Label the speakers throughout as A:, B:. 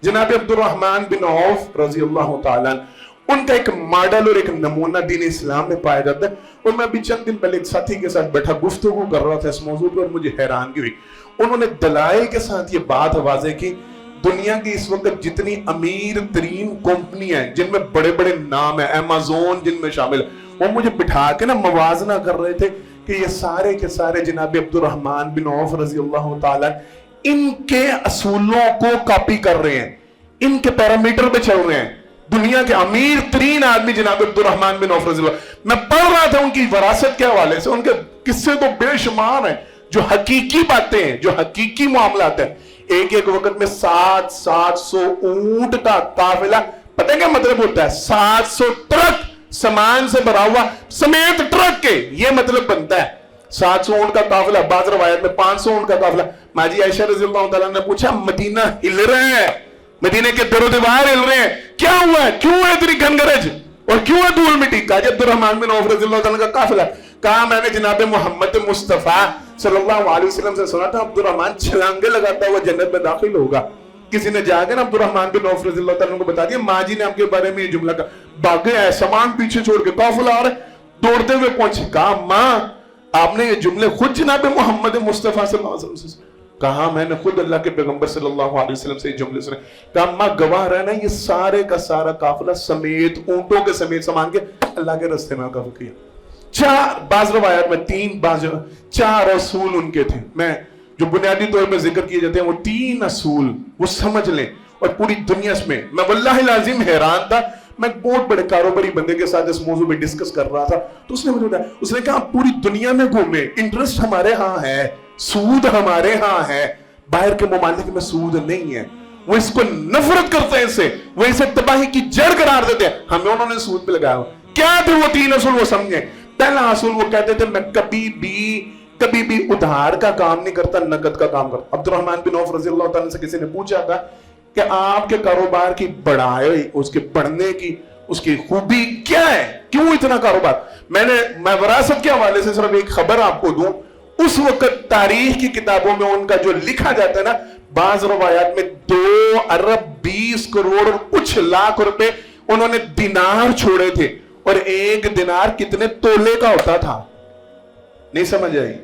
A: जनाब Abdurrahman bin of रजी अल्लाह तआला उनका एक मॉडल और एक नमूना दीन इस्लाम में पाया जाता है। और मैं अभी चंद दिन पहले एक साथी के साथ बैठा गुफ्तगू कर रहा था इस मौजू पर और मुझे हैरानगी हुई। उन्होंने दलाइल के साथ ये बात वाज़ेह की, दुनिया की इस वक्त जितनी अमीर तरीन कंपनियां हैं जिनमें बड़े बड़े नाम है, अमेज़न जिनमें शामिल, वो मुझे बिठा के ना मवाजना कर रहे थे कि ये सारे के सारे जनाब अब्दुर्रहमान बिन औफ रजी अल्लाह तआला इनके असूलों को कॉपी कर रहे हैं, इनके पैरामीटर पे चल रहे हैं। दुनिया के अमीर तरीन आदमी जनाब अब्दुर्रहमान बिन औफ रजी अल्लाह, मैं पढ़ रहा था उनकी विरासत के हवाले से, उनके किस्से तो बेशुमार हैं, जो हकीकी बातें हैं, जो हकीकी मामलात हैं। एक एक वक्त में 700 ऊंट का काफिला, पता है क्या मतलब होता है? 700 ट्रक सामान से भरा हुआ समेत ट्रक के, ये मतलब बनता है 700 ऊंट का काफिला। बाज़ रवायत में 500 ऊंट का काफिला। माजी आयशा रज़ी अल्लाह तआला ने पूछा, मदीना हिल रहे हैं, मदीने के दरो दीवार हिल रहे हैं, क्या हुआ है, क्यों है इतनी घनगरज और क्यों है धूल मिट्टी? कहा अब्दुर्रहमान बिन औफ रज़ी अल्लाह तआला का काफिला। कहा मैंने जनाब मोहम्मद मुस्तफा सल्लल्लाहु अलैहि वसल्लम से सुना था अब्दुर्रहमान छलांगे लगाता हुआ जन्नत में दाखिल होगा। किसी ने जाके ना अब्दुर्रहमान बिन औफ रज़ी अल्लाह तआला को बता दिया, माँ जी ने आपके बारे में ये जुमला कहा, भागे है, सामान पीछे छोड़ के काफिला आ रहा है, दौड़ते हुए पहुंचे। कहा माँ आपने ये जुमले खुद जनाब मोहम्मद मुस्तफा सल्लल्लाहु अलैहि वसल्लम से? कहा मैंने खुद अल्लाह के पैगंबर सल्लल्लाहु अलैहि वसल्लम से ये जुमले सुने। कहा माँ गवाह रहना, ये सारे का सारा काफिला समेत ऊंटों के समेत सामान के अल्लाह के रास्ते में वक़्फ़ किया। 4 बाज़ रवायत में 3 4 असूल उनके थे। मैं जो बुनियादी तौर पे जिक्र किए जाते हैं वो 3 असूल वो समझ लें। और पूरी दुनिया में मैं वल्लाहि लाजिम हैरान था, मैं बहुत बड़े कारोबारी बंदे के साथ इस मौजू पे डिस्कस कर रहा था, तो उसने मुझे बताया, उसने कहा पूरी दुनिया में घूमे, इंटरेस्ट हमारे यहाँ है, सूद हमारे यहाँ है, बाहर के ममालिक में सूद नहीं है, वो इसको नफरत करते हैं, इससे वो इसे तबाही की जड़ करार देते हैं, हमें उन्होंने सूद पे लगाया। क्या थे वो 3 असूल? वो समझे। पहला असूल वो कहते थे मैं कभी भी उधार का काम नहीं करता, नकद का काम करता। अब्दुर्रहमान बिन औफ रज़ी अल्लाह तआला से किसी ने पूछा था कि आपके कारोबार की बढ़ाई, उसके बढ़ने की उसकी खूबी क्या है, क्यों इतना कारोबार? मैं विरासत के हवाले से सिर्फ एक खबर आपको दूं, उस वक्त तारीख की किताबों में उनका जो लिखा जाता है ना, बाज़ रवायात में 2 अरब 20 करोड़ और कुछ लाख रुपए उन्होंने दिनार छोड़े थे। और एक दिनार कितने तोले का होता था? नहीं समझ आई?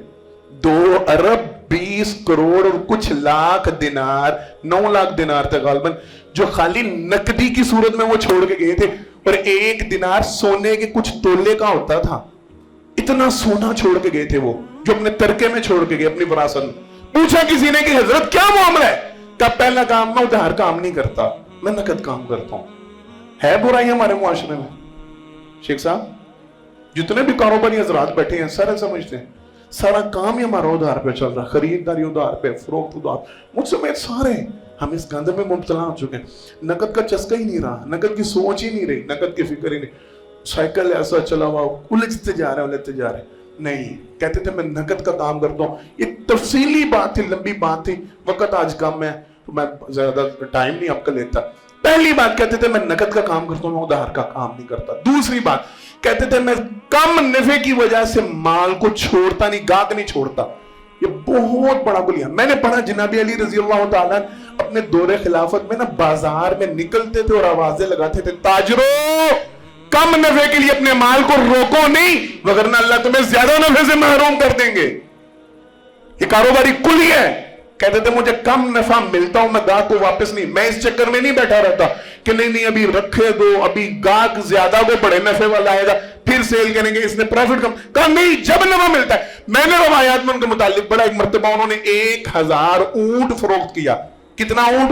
A: 2 अरब 20 करोड़ और कुछ लाख दिनार, 9 लाख दिनार थे गालबन, जो खाली नकदी की सूरत में वो छोड़ के गए थे। और एक दिनार सोने के कुछ तोले का होता था। इतना सोना छोड़ के गए थे वो, जो अपने तरके में छोड़ के गए, अपनी विरासत में। पूछा किसी ने कि हजरत क्या मामला है? का पहला काम, मैं उधार काम नहीं करता, मैं नकद काम करता हूं। है बुराई हमारे मुआशरे में? शेख साहब, जितने भी कारोबारी हजरात बैठे हैं सारे समझते हैं सारा काम ही हमारा उधार पे चल रहा है, खरीदारी उधार पे, फरोख्त उधार, मुझसे में सारे हम इस गंद में मुब्तला हो चुके हैं। नकद का चस्का ही नहीं रहा, नकद की सोच ही नहीं रही, नकद की फिक्र ही नहीं। साइकिल ऐसा चला हुआ, उलझते जा रहे नहीं। कहते थे मैं नकद का काम करता हूँ। ये तफसीली बात थी, लंबी बात थी, वक्त आज कम है तो मैं ज्यादा टाइम नहीं आपका लेता। पहली बात कहते थे मैं नकद का काम करता हूँ, मैं उधार का काम नहीं करता। दूसरी बात कहते थे मैं कम नफे की वजह से माल को छोड़ता नहीं, गाहक नहीं छोड़ता। ये बहुत बड़ा गुलिया। मैंने पढ़ा जनाब अली रजी अल्लाह तआला अपने दौरे खिलाफत में ना बाजार में निकलते थे और आवाजें लगाते थे, ताजरों कम नफे के लिए अपने माल को रोको नहीं, वगरना अल्लाह तुम्हें ज्यादा नफे से महरूम कर देंगे। ये कारोबारी कुली है। कहते थे मुझे कम नफा मिलता हूं, मैं गाहक को वापस नहीं, मैं इस चक्कर में नहीं बैठा रहता कि नहीं अभी रखे दो, अभी गाहक ज्यादा को बड़े नफे वाला आएगा फिर सेल करेंगे, इसने प्रॉफिट कम। कहा नहीं, जब नफा मिलता है। मैंने रवायात में उनके मुतालिक बड़ा, एक मर्तबा उन्होंने 1000 ऊंट फरोख्त किया। कितना ऊंट?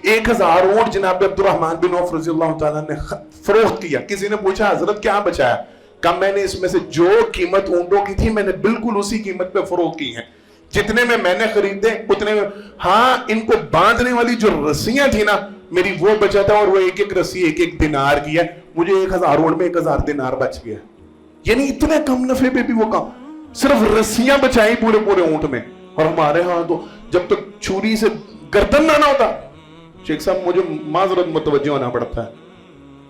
A: 1000 ऊंट जनाब अब्दुर्रहमान बिन औफ रज़ी अल्लाह तआला ने फरोख्त किया। किसी ने पूछा हजरत क्या बचाया? कहा मैंने इसमें से जो कीमत ऊंटों की थी मैंने बिल्कुल उसी कीमत पे फरोख्त की है, जितने में मैंने खरीदे उतने में। हाँ, इनको बांधने वाली जो रस्सियां थी ना मेरी, वो बचा था, और वो एक एक रस्सी 1 दिनार की है। मुझे 1000 ऊंट में 1000 दिनार बच गया। यानी इतने कम नफे पे भी वो काम, सिर्फ रस्सियां बचाई पूरे ऊंट में। और हमारे यहाँ तो जब तक छुरी से गर्दन ना होता, शेख साहब मुझे माजरत मुतवज्जो होना पड़ता है,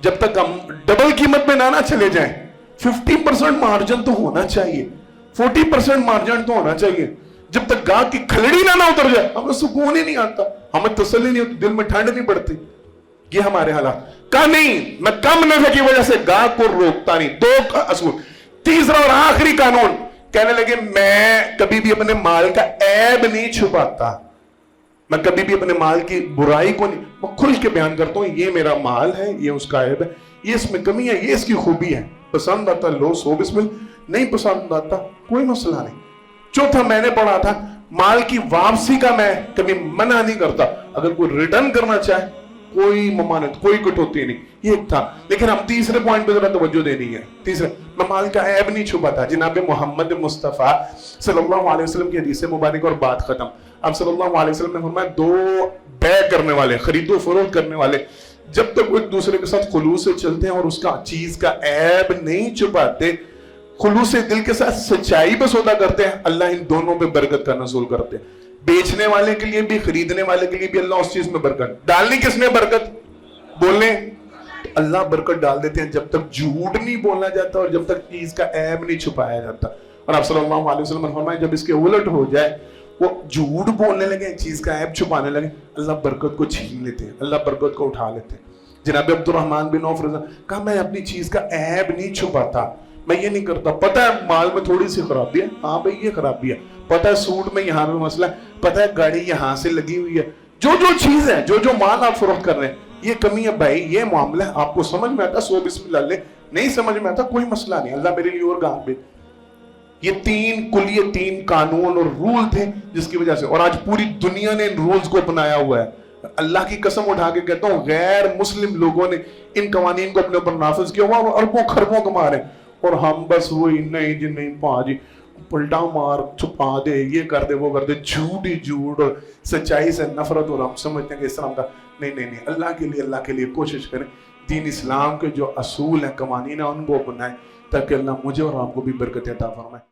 A: जब तक हम डबल कीमत में ना चले जाएं, 50% मार्जिन तो होना चाहिए, 40% मार्जिन तो होना चाहिए। जब तक गाहक की खलड़ी ना उतर जाए हमें सुकून ही नहीं आता। हमें तसल्ली नहीं होती, दिल में ठंड नहीं पड़ती। ये हमारे हालात। कहा नहीं, मैं कम नफे की वजह से गाय को रोकता नहीं। 2 असूल। तीसरा और आखिरी कानून, कहने लगे मैं कभी भी अपने माल का ऐब नहीं छुपाता, मैं कभी भी अपने माल की बुराई को नहीं, मैं खुल के बयान करता हूं ये मेरा माल है, ये उसका ऐब है, ये इसमें कमी है, ये इसकी खूबी है। पसंद आता लो सो बिस्मिल, नहीं पसंद आता कोई मसला नहीं। चौथा मैंने पढ़ा था, माल की वापसी का मैं कभी मना नहीं करता, अगर कोई रिटर्न करना चाहे कोई ममानत, कोई कटौती नहीं, ये एक था। लेकिन हम तीसरे पॉइंट पे जरा तवज्जो देनी है। तीसरे, मैं माल का ऐब नहीं छुपाता। जनाब मोहम्मद मुस्तफ़ा सल्लल्लाहु अलैहि वसल्लम की हदीस मुबारक और बात खत्म। अब सल्लल्लाहु अलैहि वसल्लम ने फरमाया 2 बै करने वाले, खरीदो फरोख्त करने वाले, जब तक वो एक दूसरे के साथ खुलूस से चलते हैं और उसका चीज का ऐब नहीं छुपाते, खुलूस से दिल के साथ सच्चाई पे सौदा करते हैं, अल्लाह इन दोनों पे बरकत का नज़ूल करते हैं। बेचने वाले के लिए भी, खरीदने वाले के लिए भी अल्लाह उस चीज में बरकत डालनी। किसने बरकत? बोलने, अल्लाह बरकत डाल देते हैं जब तक झूठ नहीं बोला जाता और जब तक चीज का ऐब नहीं छुपाया जाता। और आप सल्लल्लाहु अलैहि वसल्लम ने फरमाया जब इसके उलट हो जाए, वो झूठ बोलने लगे, चीज का ऐब छुपाने लगे, अल्लाह बरकत को छीन लेते हैं, अल्लाह बरकत को उठा लेते हैं। जनाब अब्दुर्रहमान बिन औफ रज़ा कहा मैं अपनी चीज का ऐब नहीं छुपाता, मैं ये नहीं करता। पता है माल में थोड़ी सी खराबी है, हाँ भाई ये खराबी है, पता है सूट में यहाँ पे मसला है, पता है गाड़ी यहाँ से लगी हुई है, जो जो चीज है, जो जो माल आप फरोख्त कर रहे हैं, ये कमी है भाई, ये मामला है, आपको समझ में आता सो बिस्मिल्लाह ले, नहीं समझ में आता कोई मसला नहीं, अल्लाह मेरे लिए और गांव पे। ये 3 कानून और रूल थे जिसकी वजह से, और आज पूरी दुनिया ने इन रूल्स को अपनाया हुआ है। अल्लाह की कसम उठा के कहता हूँ, गैर मुस्लिम लोगों ने इन कवानीन को अपने ऊपर नाफिज किया हुआ और अरबों खरबों कमा रहे, और हम बस वही नहीं जी नहीं पाजी पलटा मार छुपा दे, ये कर दे वो कर दे, झूठ ही झूठ और सच्चाई से नफरत, और हम समझते हैं कि इस्लाम का नहीं, अल्लाह के लिए कोशिश करें, दीन इस्लाम के जो असूल हैं, कवानीन हैं, उनको अपनाएं, ताकि अल्लाह मुझे और आपको भी बरकत अता फरमाए।